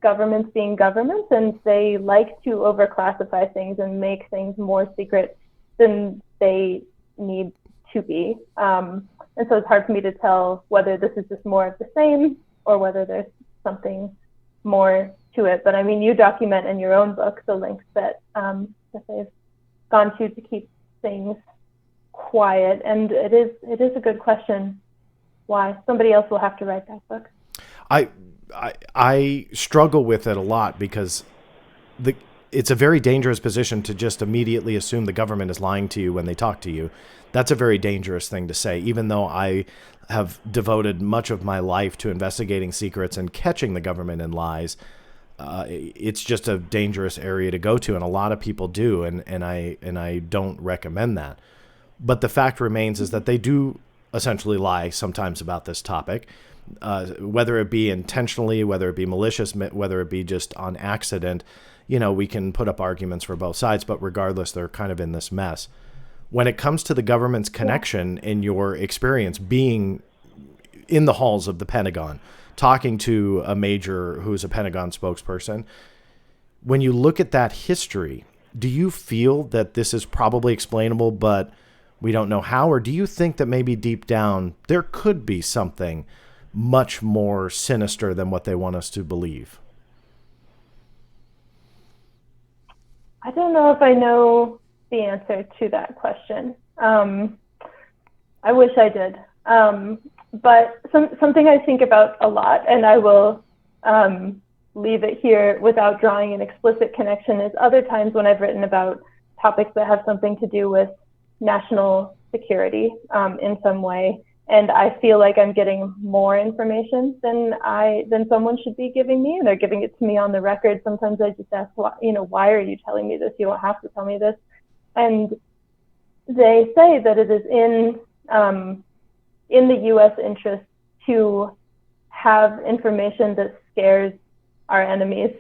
Speaker 2: governments being governments, and they like to overclassify things and make things more secret than they need to be. And so it's hard for me to tell whether this is just more of the same or whether there's something more to it. But I mean, you document in your own book the links that they've gone to keep things quiet, and it is a good question why. Somebody else will have to write that book.
Speaker 1: I struggle with it a lot because it's a very dangerous position to just immediately assume the government is lying to you when they talk to you. That's a very dangerous thing to say, even though I have devoted much of my life to investigating secrets and catching the government in lies. It's just a dangerous area to go to, and a lot of people do, and I don't recommend that. But the fact remains is that they do essentially lie sometimes about this topic, whether it be intentionally, whether it be malicious, whether it be just on accident. You know, we can put up arguments for both sides, but regardless, they're kind of in this mess. When it comes to the government's connection, in your experience being in the halls of the Pentagon, talking to a major who's a Pentagon spokesperson, when you look at that history, do you feel that this is probably explainable, but we don't know how? Or do you think that maybe deep down there could be something much more sinister than what they want us to believe?
Speaker 2: I don't know if I know the answer to that question. I wish I did. But something I think about a lot, and I will leave it here without drawing an explicit connection, is other times when I've written about topics that have something to do with national security in some way, and I feel like I'm getting more information than someone should be giving me, and they're giving it to me on the record. Sometimes I just ask, why are you telling me this? You don't have to tell me this. And they say that it is in the U.S. interest to have information that scares our enemies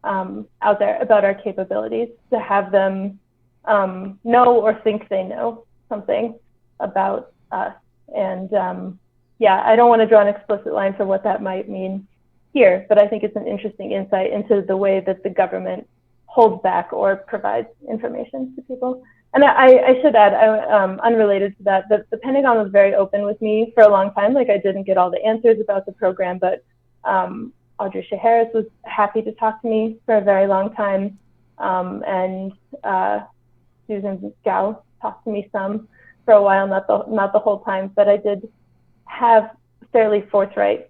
Speaker 2: out there about our capabilities, to have them know or think they know something about us. And I don't want to draw an explicit line for what that might mean here, but I think it's an interesting insight into the way that the government holds back or provides information to people. And I should add, unrelated to that, the Pentagon was very open with me for a long time. Like, I didn't get all the answers about the program, but Audrey Shea Harris was happy to talk to me for a very long time. And Susan Gao talked to me some for a while, not the whole time, but I did have fairly forthright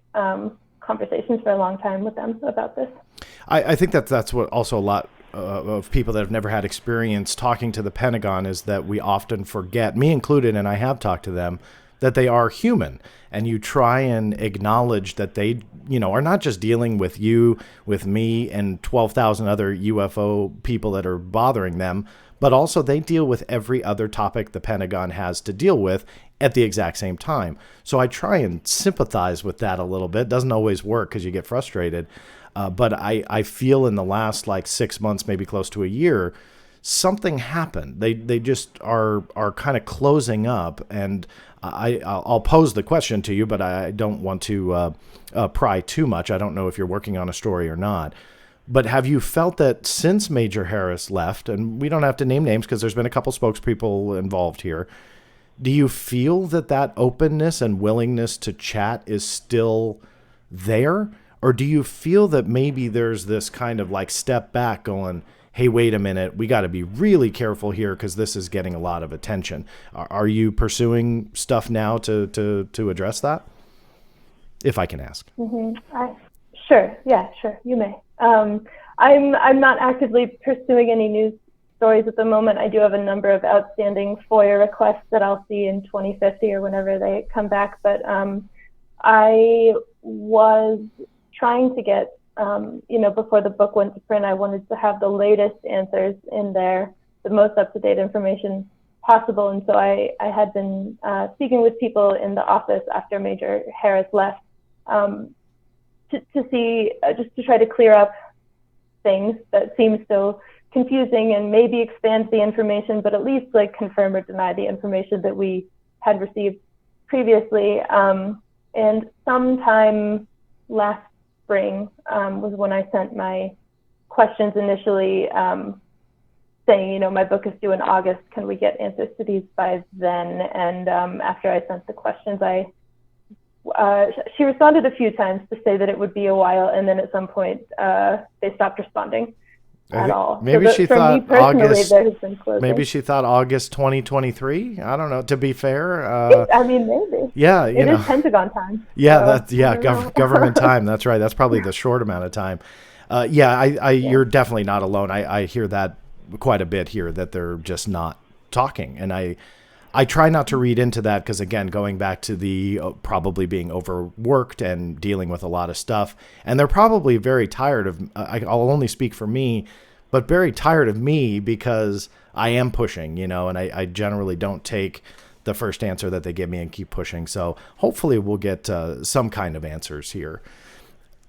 Speaker 2: conversations for a long time with them about this.
Speaker 1: I think that's what also a lot of people that have never had experience talking to the Pentagon is that we often forget, me included, and I have talked to them, that they are human. And you try and acknowledge that they, are not just dealing with you, with me, and 12,000 other UFO people that are bothering them, but also they deal with every other topic the Pentagon has to deal with at the exact same time. So I try and sympathize with that a little bit. Doesn't always work because you get frustrated. But I feel in the last 6 months, maybe close to a year, something happened. They just are kind of closing up. And I'll pose the question to you, but I don't want to pry too much. I don't know if you're working on a story or not. But have you felt that since Major Harris left, and we don't have to name names because there's been a couple spokespeople involved here, do you feel that openness and willingness to chat is still there? Or do you feel that maybe there's this kind of step back going, hey, wait a minute, we got to be really careful here because this is getting a lot of attention? Are you pursuing stuff now to address that? If I can ask.
Speaker 2: Mm-hmm. Sure. Yeah, sure. You may. I'm not actively pursuing any news stories at the moment. I do have a number of outstanding FOIA requests that I'll see in 2050 or whenever they come back. But I was trying to get before the book went to print, I wanted to have the latest answers in there, the most up-to-date information possible. And so I had been speaking with people in the office after Major Harris left to see, just to try to clear up things that seem so confusing and maybe expand the information, but at least like confirm or deny the information that we had received previously. And sometime last spring was when I sent my questions initially, saying, my book is due in August. Can we get answers to these by then? And after I sent the questions, she responded a few times to say that it would be a while, and then at some point they stopped responding at all.
Speaker 1: Maybe she thought August.
Speaker 2: There has been closing.
Speaker 1: Maybe she thought August 2023. I don't know. To be fair,
Speaker 2: maybe.
Speaker 1: Yeah,
Speaker 2: it is Pentagon time.
Speaker 1: Yeah, so government time. That's right. That's probably the short amount of time. You're definitely not alone. I hear that quite a bit here, that they're just not talking, and I try not to read into that because, again, going back to the probably being overworked and dealing with a lot of stuff, and they're probably very tired of, I'll only speak for me, but very tired of me because I am pushing, and I generally don't take the first answer that they give me and keep pushing. So hopefully we'll get some kind of answers here.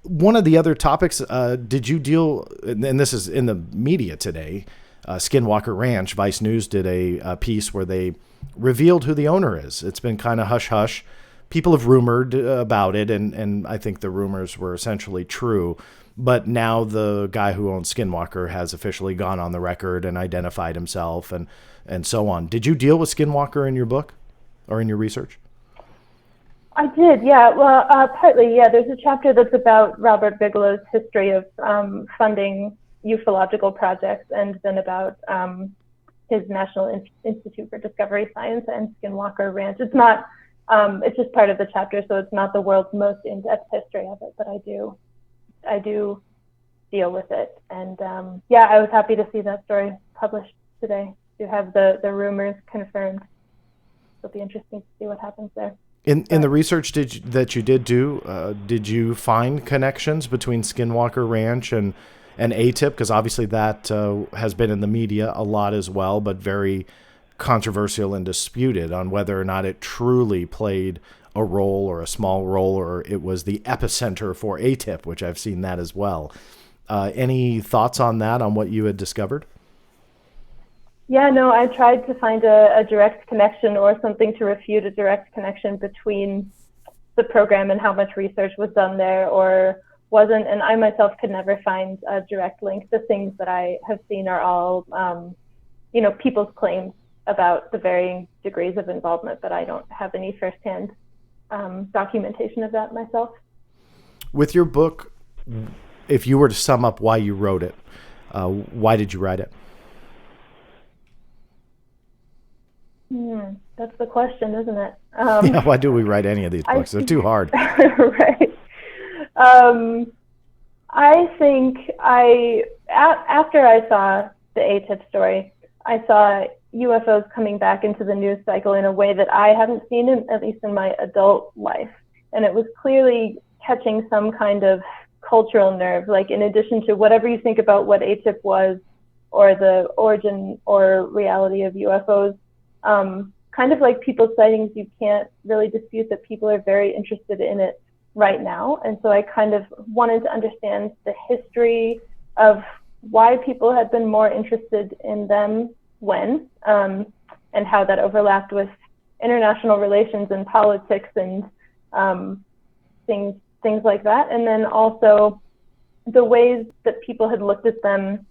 Speaker 1: One of the other topics, did you deal, and this is in the media today, Skinwalker Ranch, Vice News did a piece where they revealed who the owner is. It's been kind of hush-hush. People have rumored about it, and I think the rumors were essentially true. But now the guy who owns Skinwalker has officially gone on the record and identified himself and so on. Did you deal with Skinwalker in your book or in your research?
Speaker 2: I did, yeah. Well, partly, yeah. There's a chapter that's about Robert Bigelow's history of funding ufological projects, and then about his National Institute for Discovery Science and Skinwalker Ranch. It's not, it's just part of the chapter, so it's not the world's most in-depth history of it, but I do deal with it. And I was happy to see that story published today, to have the rumors confirmed. It'll be interesting to see what happens there. In
Speaker 1: the research that you did do, did you find connections between Skinwalker Ranch and ATIP? Because obviously that has been in the media a lot as well, but very controversial and disputed on whether or not it truly played a role or a small role, or it was the epicenter for ATIP, which I've seen that as well. Any thoughts on that, on what you had discovered?
Speaker 2: Yeah, no, I tried to find a direct connection or something to refute a direct connection between the program and how much research was done there or wasn't. And I myself could never find a direct link. The things that I have seen are all, people's claims about the varying degrees of involvement, but I don't have any firsthand documentation of that myself. With
Speaker 1: your book, if you were to sum up why you wrote it, why did you write it?
Speaker 2: That's the question, isn't it?
Speaker 1: Why do we write any of these books? They're too hard.
Speaker 2: Right. I think after I saw the ATIP story, I saw UFOs coming back into the news cycle in a way that I haven't seen, at least in my adult life. And it was clearly catching some kind of cultural nerve, like in addition to whatever you think about what ATIP was or the origin or reality of UFOs, kind of like people's sightings, you can't really dispute that people are very interested in it right now. And so I kind of wanted to understand the history of why people had been more interested in them when, and how that overlapped with international relations and politics and things like that. And then also the ways that people had looked at them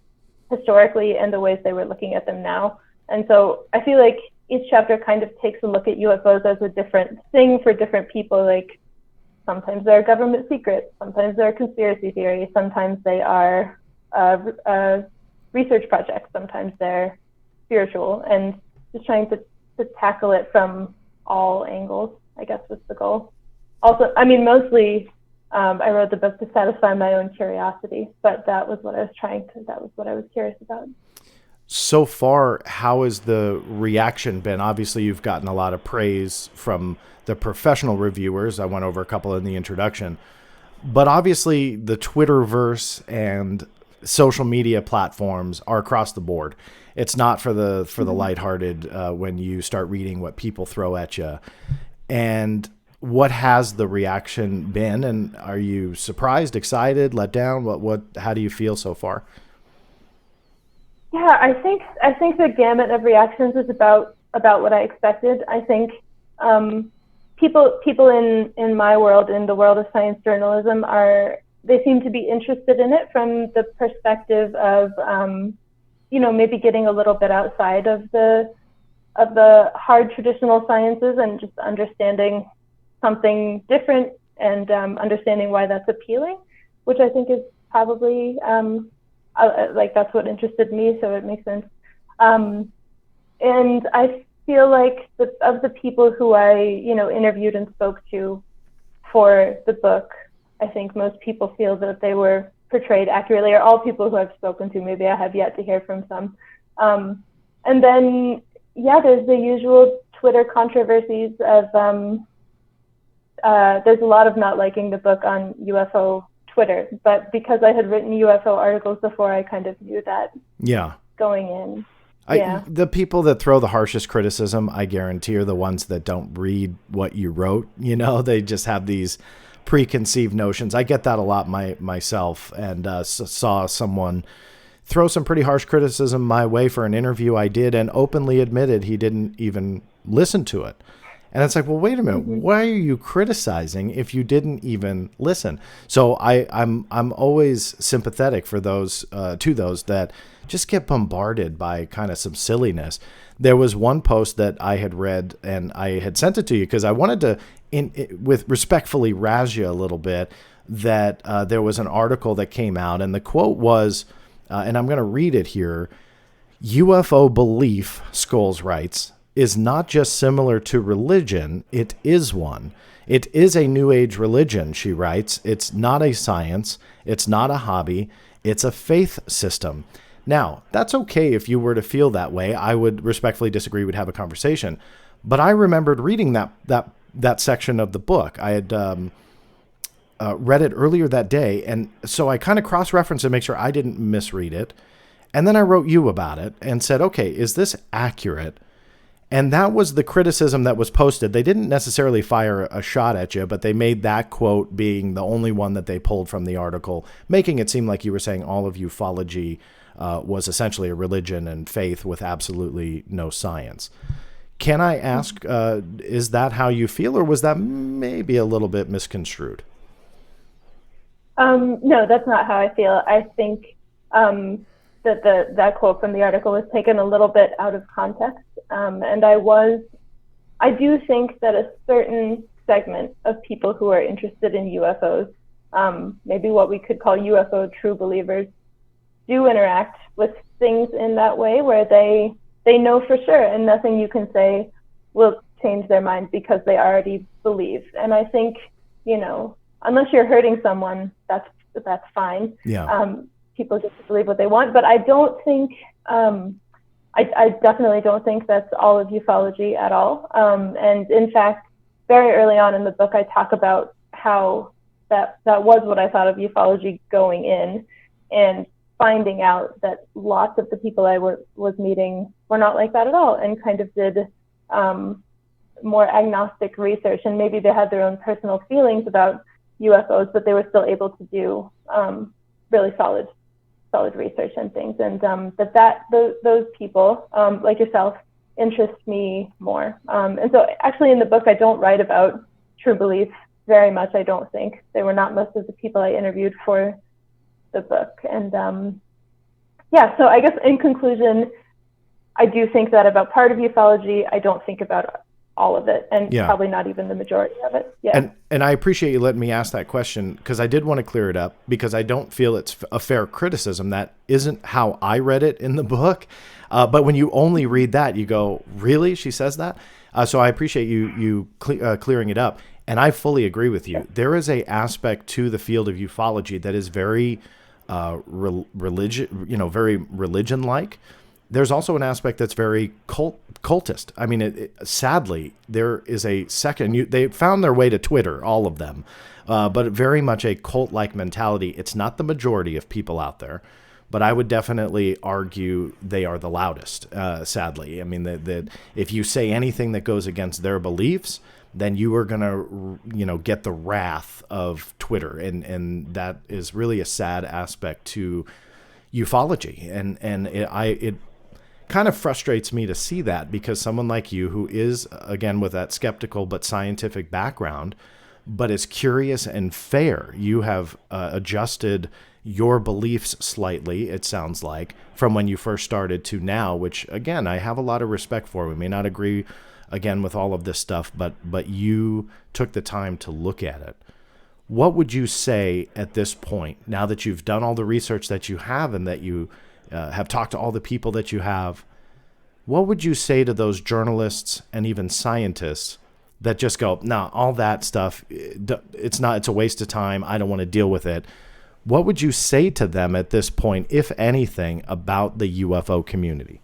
Speaker 2: historically and the ways they were looking at them now. And so I feel like each chapter kind of takes a look at UFOs as a different thing for different people. Like sometimes they're government secrets, sometimes they're conspiracy theories, sometimes they are research projects, sometimes they're spiritual, and just trying to tackle it from all angles, I guess, was the goal. Also, I mean, mostly I wrote the book to satisfy my own curiosity, but that was what I was curious about.
Speaker 1: So far, how has the reaction been? Obviously, you've gotten a lot of praise from the professional reviewers. I went over a couple in the introduction. But obviously the Twitterverse and social media platforms are across the board. It's not for the lighthearted when you start reading what people throw at you. And what has the reaction been? And are you surprised, excited, let down? How do you feel so far?
Speaker 2: Yeah, I think the gamut of reactions is about what I expected. I think people in my world, in the world of science journalism, they seem to be interested in it from the perspective of maybe getting a little bit outside of the hard traditional sciences and just understanding something different and understanding why that's appealing, which I think is probably that's what interested me, so it makes sense. And I feel like of the people who I interviewed and spoke to for the book, I think most people feel that they were portrayed accurately, or all people who I've spoken to. Maybe I have yet to hear from some. And then, there's the usual Twitter controversies of there's a lot of not liking the book on UFO Twitter, but because I had written UFO articles before, I kind of knew that going in.
Speaker 1: The people that throw the harshest criticism, I guarantee, are the ones that don't read what you wrote. They just have these preconceived notions. I get that a lot myself, and saw someone throw some pretty harsh criticism my way for an interview I did, and openly admitted he didn't even listen to it. And it's like, well, wait a minute, why are you criticizing if you didn't even listen? So I'm always sympathetic for those to those that just get bombarded by kind of some silliness. There was one post that I had read, and I had sent it to you because I wanted to, with respectfully razz you a little bit, that there was an article that came out, and the quote was, and I'm going to read it here: "UFO belief," Scoles writes, "is not just similar to religion, it is one. It is a New Age religion," she writes. "It's not a science. It's not a hobby. It's a faith system." Now, that's okay if you were to feel that way. I would respectfully disagree. We'd have a conversation. But I remembered reading that section of the book. I had read it earlier that day, and so I kind of cross-referenced to make sure I didn't misread it. And then I wrote you about it and said, okay, is this accurate? And that was the criticism that was posted. They didn't necessarily fire a shot at you, but they made that quote being the only one that they pulled from the article, making it seem like you were saying all of ufology was essentially a religion and faith with absolutely no science. Can I ask, is that how you feel, or was that maybe a little bit misconstrued?
Speaker 2: No, that's not how I feel. I think that quote from the article was taken a little bit out of context. And I do think that a certain segment of people who are interested in UFOs, maybe what we could call UFO true believers, do interact with things in that way where they know for sure, and nothing you can say will change their mind because they already believe. And I think, unless you're hurting someone, that's fine.
Speaker 1: Yeah.
Speaker 2: People just believe what they want, but I don't think, I definitely don't think that's all of ufology at all. And in fact, very early on in the book, I talk about how that was what I thought of ufology going in, and finding out that lots of the people I was meeting were not like that at all, and kind of did more agnostic research, and maybe they had their own personal feelings about UFOs, but they were still able to do really solid research and things. And those people, like yourself, interest me more. And so actually in the book, I don't write about true belief very much, I don't think. They were not most of the people I interviewed for the book. And so I guess in conclusion, I do think that about part of ufology. I don't think about all of it, and probably not even the majority of it. Yeah.
Speaker 1: And I appreciate you letting me ask that question, because I did want to clear it up, because I don't feel it's a fair criticism. That isn't how I read it in the book. But when you only read that, you go, really? She says that? So I appreciate you clearing it up. And I fully agree with you. There is a aspect to the field of ufology that is very very religion-like. There's also an aspect that's very cultist. I mean, sadly, there is a second. They found their way to Twitter, all of them, but very much a cult-like mentality. It's not the majority of people out there, but I would definitely argue they are the loudest, sadly. I mean, that if you say anything that goes against their beliefs, then you are going to, get the wrath of Twitter. And that is really a sad aspect to ufology. And it kind of frustrates me to see that, because someone like you, who is, again, with that skeptical but scientific background, but is curious and fair, you have adjusted your beliefs slightly, it sounds like, from when you first started to now, which, again, I have a lot of respect for. We may not agree, again, with all of this stuff, but you took the time to look at it. What would you say at this point, now that you've done all the research that you have and that you have talked to all the people that you have, what would you say to those journalists and even scientists that just go, nah, all that stuff, it's a waste of time, I don't want to deal with it? What would you say to them at this point, if anything, about the UFO community?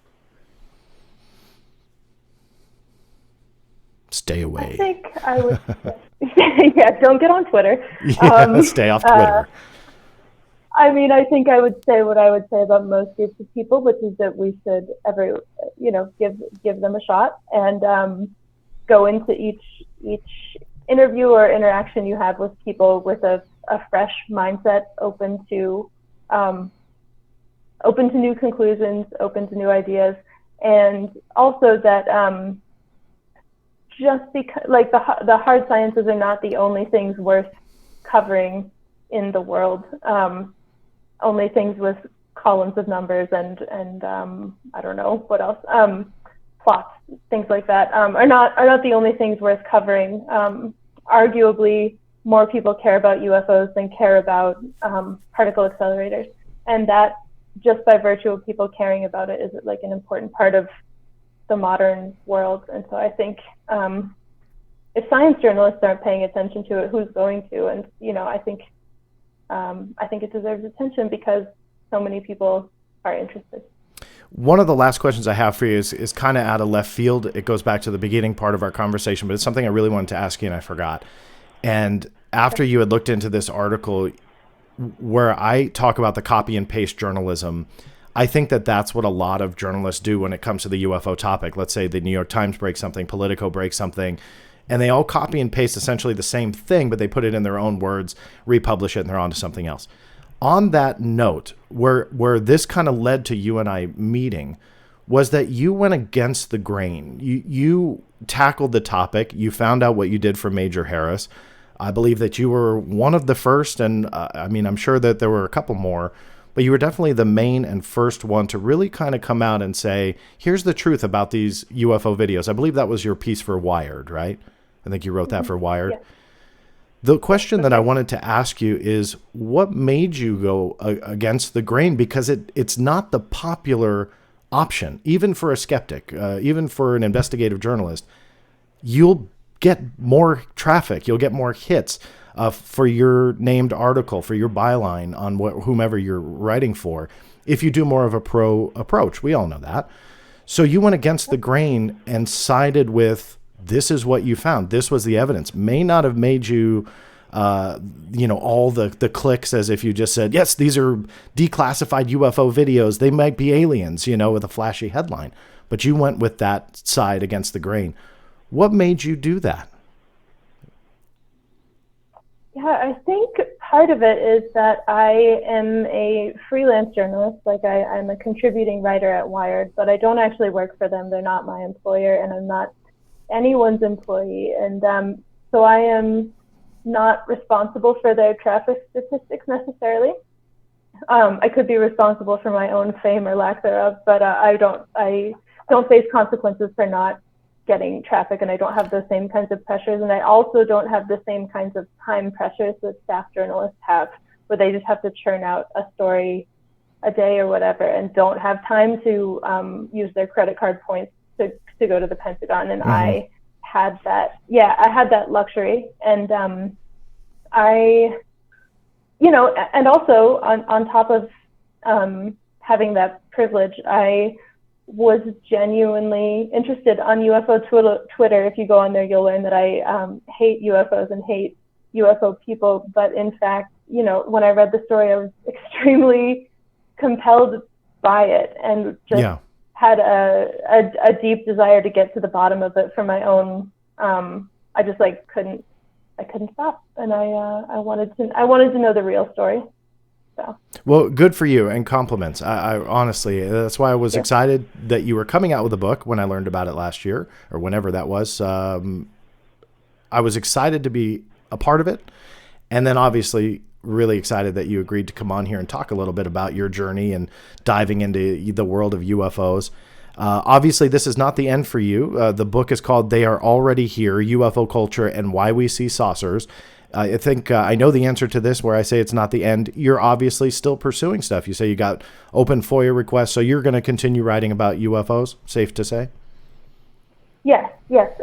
Speaker 1: Stay away.
Speaker 2: I think I would, yeah, don't get on Twitter.
Speaker 1: Yeah, stay off Twitter.
Speaker 2: I think I would say what I would say about most groups of people, which is that we should give them a shot and go into each interview or interaction you have with people with a fresh mindset, open to new conclusions, open to new ideas, and also that just because, like, the hard sciences are not the only things worth covering in the world. Only things with columns of numbers and I don't know what else, plots, things like that, are not the only things worth covering. Arguably, more people care about UFOs than care about particle accelerators, and that, just by virtue of people caring about it, is like an important part of the modern world. And so I think if science journalists aren't paying attention to it, who's going to? And I think it deserves attention because so many people are interested.
Speaker 1: One of the last questions I have for you is kind of out of left field. It goes back to the beginning part of our conversation, but it's something I really wanted to ask you and I forgot. And after you had looked into this article where I talk about the copy and paste journalism, I think that that's what a lot of journalists do when it comes to the UFO topic. Let's say the New York Times breaks something, Politico breaks something, and they all copy and paste essentially the same thing, but they put it in their own words, republish it, and they're on to something else. On that note, where this kind of led to you and I meeting was that you went against the grain. You tackled the topic. You found out what you did for Major Harris. I believe that you were one of the first, and I'm sure that there were a couple more, but you were definitely the main and first one to really kind of come out and say, here's the truth about these UFO videos. I believe that was your piece for Wired, right? I think you wrote that for Wired. Yeah. The question that I wanted to ask you is, what made you go against the grain? Because it's not the popular option, even for a skeptic, even for an investigative journalist. You'll get more traffic, you'll get more hits for your named article, for your byline on whomever you're writing for, if you do more of a pro approach. We all know that. So you went against the grain and sided with, this is what you found. This was the evidence. May not have made you, all the clicks as if you just said, yes, these are declassified UFO videos. They might be aliens, with a flashy headline. But you went with that side against the grain. What made you do that?
Speaker 2: Yeah, I think part of it is that I am a freelance journalist. Like I'm a contributing writer at Wired, but I don't actually work for them. They're not my employer, and I'm not anyone's employee. And so I am not responsible for their traffic statistics necessarily. I could be responsible for my own fame or lack thereof, but I don't face consequences for not getting traffic, and I don't have the same kinds of pressures, and I also don't have the same kinds of time pressures that staff journalists have, where they just have to churn out a story a day or whatever and don't have time to use their credit card points to go to the Pentagon. And I had that luxury. And and also on top of having that privilege, I was genuinely interested on UFO Twitter. If you go on there, you'll learn that I hate UFOs and hate UFO people, but in fact, when I read the story, I was extremely compelled by it and just had a deep desire to get to the bottom of it for my own. I just couldn't stop, and I wanted to know the real story. So.
Speaker 1: Well, good for you, and compliments. I honestly, that's why I was excited that you were coming out with a book when I learned about it last year or whenever that was. I was excited to be a part of it, and then obviously really excited that you agreed to come on here and talk a little bit about your journey and diving into the world of UFOs. Obviously, this is not the end for you. The book is called They Are Already Here, UFO Culture and Why We See Saucers. I think I know the answer to this where I say it's not the end. You're obviously still pursuing stuff. You say you got open FOIA requests, so you're going to continue writing about UFOs, safe to say?
Speaker 2: Yes.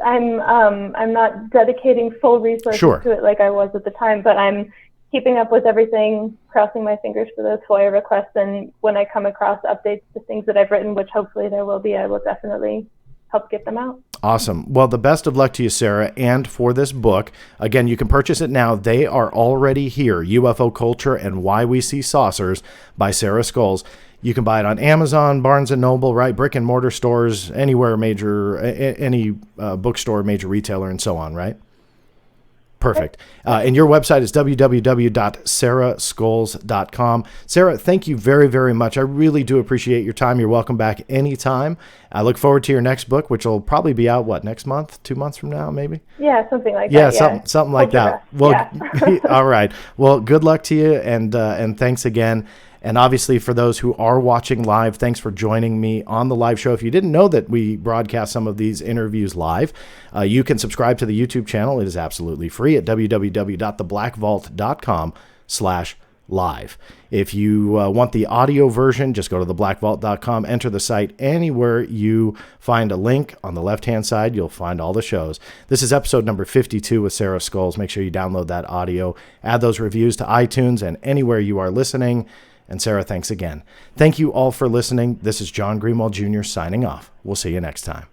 Speaker 2: I'm not dedicating full resources to it like I was at the time, but I'm keeping up with everything, crossing my fingers for those FOIA requests, and when I come across updates to things that I've written, which hopefully there will be, I will definitely help get them out.
Speaker 1: Awesome. Well, the best of luck to you, Sarah, and for this book. Again, you can purchase it now. They Are Already Here, UFO Culture and Why We See Saucers by Sarah Scoles. You can buy it on Amazon, Barnes & Noble, right? Brick and mortar stores, anywhere major, any bookstore, major retailer, and so on, right? Perfect. And your website is www.sarahscoles.com. Sarah, thank you very, very much. I really do appreciate your time. You're welcome back anytime. I look forward to your next book, which will probably be out, next month, 2 months from now, maybe?
Speaker 2: Yeah, something like that.
Speaker 1: Yeah, something like that. Well, all right. Well, good luck to you, and thanks again. And obviously, for those who are watching live, thanks for joining me on the live show. If you didn't know that we broadcast some of these interviews live, you can subscribe to the YouTube channel. It is absolutely free at www.theblackvault.com/live. If you want the audio version, just go to theblackvault.com, enter the site. Anywhere you find a link on the left-hand side, you'll find all the shows. This is episode number 52 with Sarah Scoles. Make sure you download that audio, add those reviews to iTunes and anywhere you are listening. And Sarah, thanks again. Thank you all for listening. This is John Greenwald Jr. signing off. We'll see you next time.